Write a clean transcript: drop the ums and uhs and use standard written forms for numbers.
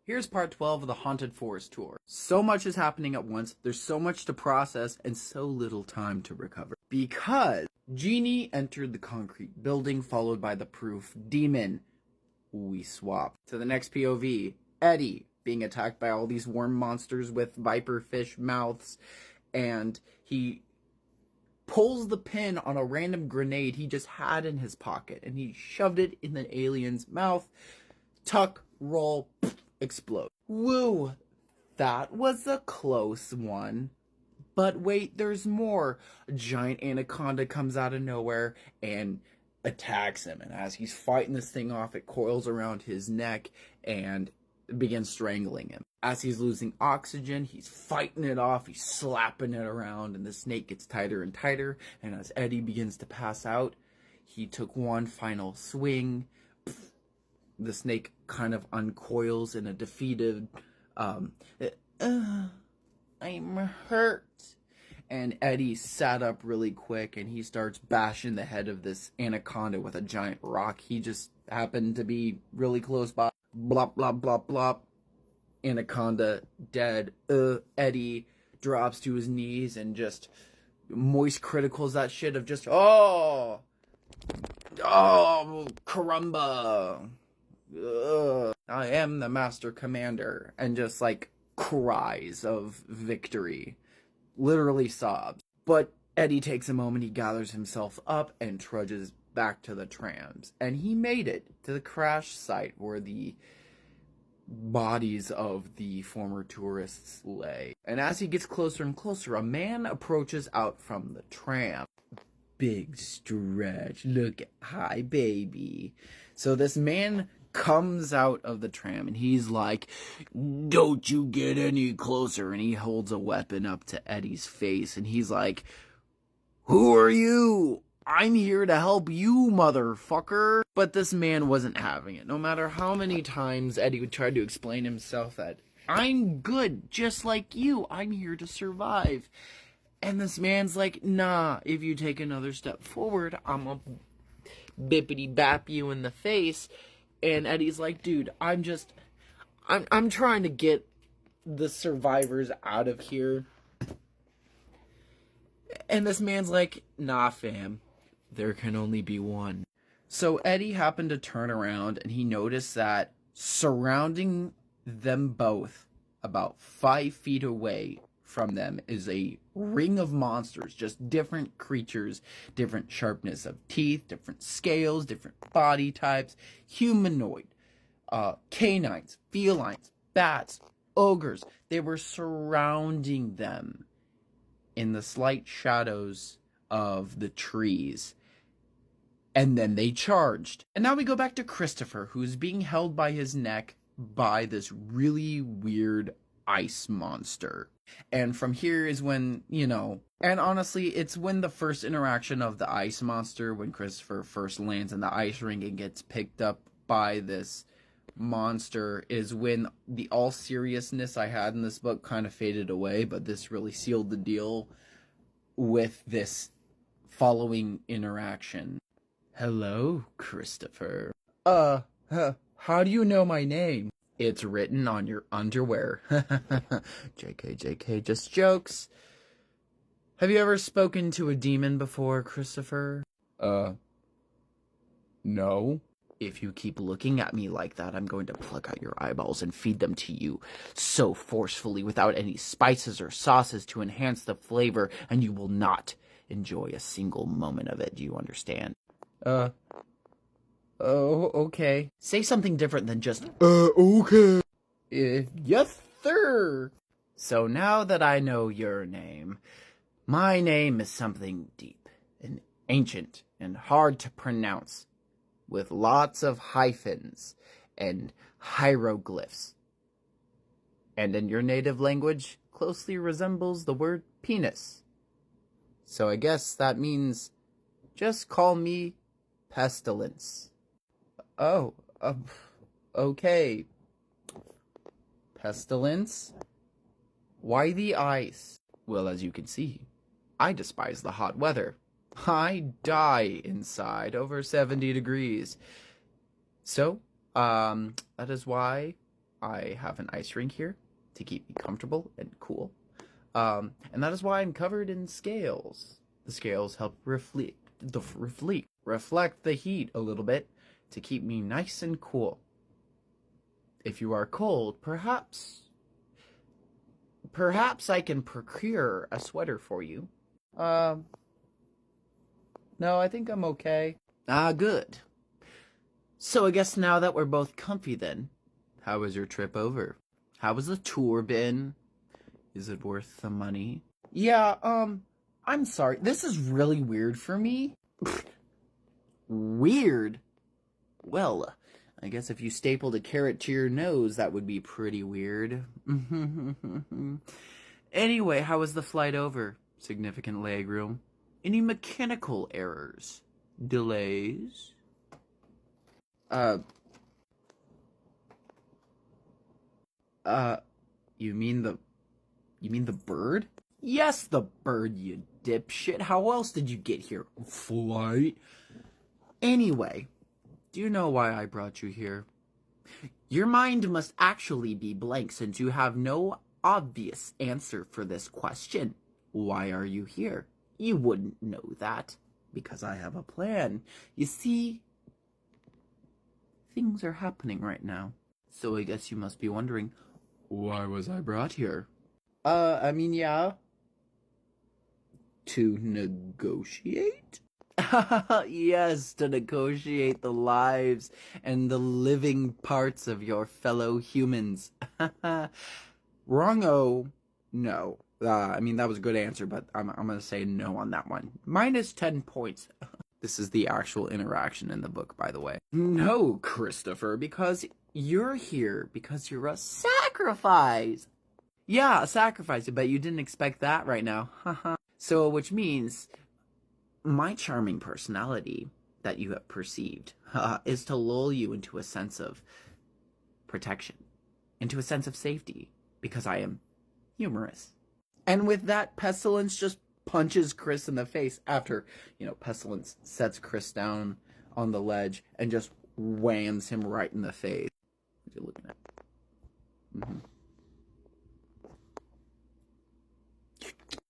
Here's part 12 of the Haunted Forest tour. So much is happening at once, there's so much to process, and so little time to recover. Because Jeannie entered the concrete building, followed by the proof demon. We swap. To the next POV, Eddie being attacked by all these worm monsters with viper fish mouths, and he pulls the pin on a random grenade he just had in his pocket, and he shoved it in the alien's mouth. Tuck, roll, explode. Woo! That was a close one. But wait, there's more. A giant anaconda comes out of nowhere and attacks him. And as he's fighting this thing off, it coils around his neck and begins strangling him. As he's losing oxygen, he's fighting it off, he's slapping it around, and the snake gets tighter and tighter. And as Eddie begins to pass out, he took one final swing. The snake kind of uncoils in a defeated, I'm hurt. And Eddie sat up really quick and he starts bashing the head of this anaconda with a giant rock. He just happened to be really close by. Blop, blop, blop, blop. Anaconda dead. Eddie drops to his knees and just moist criticals that shit of just, oh, caramba. I am the master commander, and just like cries of victory, literally sobs. But Eddie takes a moment, he gathers himself up and trudges back to the trams, and he made it to the crash site where the bodies of the former tourists lay. And as he gets closer and closer, a man approaches out from the tram. Big stretch, look, hi baby. So this man comes out of the tram and he's like, don't you get any closer. And he holds a weapon up to Eddie's face and he's like, who are you? I'm here to help you, motherfucker. But this man wasn't having it. No matter how many times Eddie would try to explain himself that I'm good, just like you. I'm here to survive. And this man's like, nah, if you take another step forward, I'm gonna bippity bap you in the face. And Eddie's like, dude, I'm trying to get the survivors out of here. And this man's like, nah, fam, there can only be one. So Eddie happened to turn around and he noticed that surrounding them both, about 5 feet away from them, is a ring of monsters, just different creatures, different sharpness of teeth, different scales, different body types, humanoid, canines, felines, bats, ogres. They were surrounding them in the slight shadows of the trees. And then they charged. And now we go back to Christopher, who's being held by his neck by this really weird ice monster. And from here is when, and honestly, it's when the first interaction of the ice monster, when Christopher first lands in the ice ring and gets picked up by this monster, is when the all seriousness I had in this book kind of faded away, but this really sealed the deal with this following interaction. Hello, Christopher. How do you know my name? It's written on your underwear. JK, just jokes. Have you ever spoken to a demon before, Christopher? No. If you keep looking at me like that, I'm going to pluck out your eyeballs and feed them to you so forcefully without any spices or sauces to enhance the flavor, and you will not enjoy a single moment of it. Do you understand? Oh, okay. Say something different than just, okay. Yes, sir. So now that I know your name, my name is something deep and ancient and hard to pronounce, with lots of hyphens and hieroglyphs. And in your native language, closely resembles the word penis. So I guess that means just call me Pestilence. Oh, okay. Pestilence? Why the ice? Well, as you can see, I despise the hot weather. I die inside over 70 degrees. So, that is why I have an ice rink here to keep me comfortable and cool. And that is why I'm covered in scales. The scales help reflect the heat a little bit to keep me nice and cool. If you are cold, perhaps I can procure a sweater for you. No, I think I'm okay. Ah, good. So I guess now that we're both comfy then, how was your trip over? How has the tour been? Is it worth the money? Yeah, I'm sorry. This is really weird for me. Weird? Well, I guess if you stapled a carrot to your nose, that would be pretty weird. Anyway, how was the flight over? Significant legroom? Any mechanical errors? Delays? You mean the bird? Yes, the bird, you dipshit. How else did you get here? Flight? Anyway, do you know why I brought you here? Your mind must actually be blank since you have no obvious answer for this question. Why are you here? You wouldn't know that. Because I have a plan. You see, things are happening right now. So I guess you must be wondering, why was I brought here? Yeah. To negotiate? Yes, to negotiate the lives and the living parts of your fellow humans. Wrong-o. No. That was a good answer, but I'm gonna say no on that one. Minus 10 points. This is the actual interaction in the book, by the way. No, Christopher, because you're here because you're a sacrifice. Yeah, a sacrifice, but you didn't expect that right now. So, which means my charming personality that you have perceived is to lull you into a sense of protection, into a sense of safety, because I am humorous. And with that, Pestilence just punches Chris in the face after, Pestilence sets Chris down on the ledge and just whams him right in the face. What are you looking at?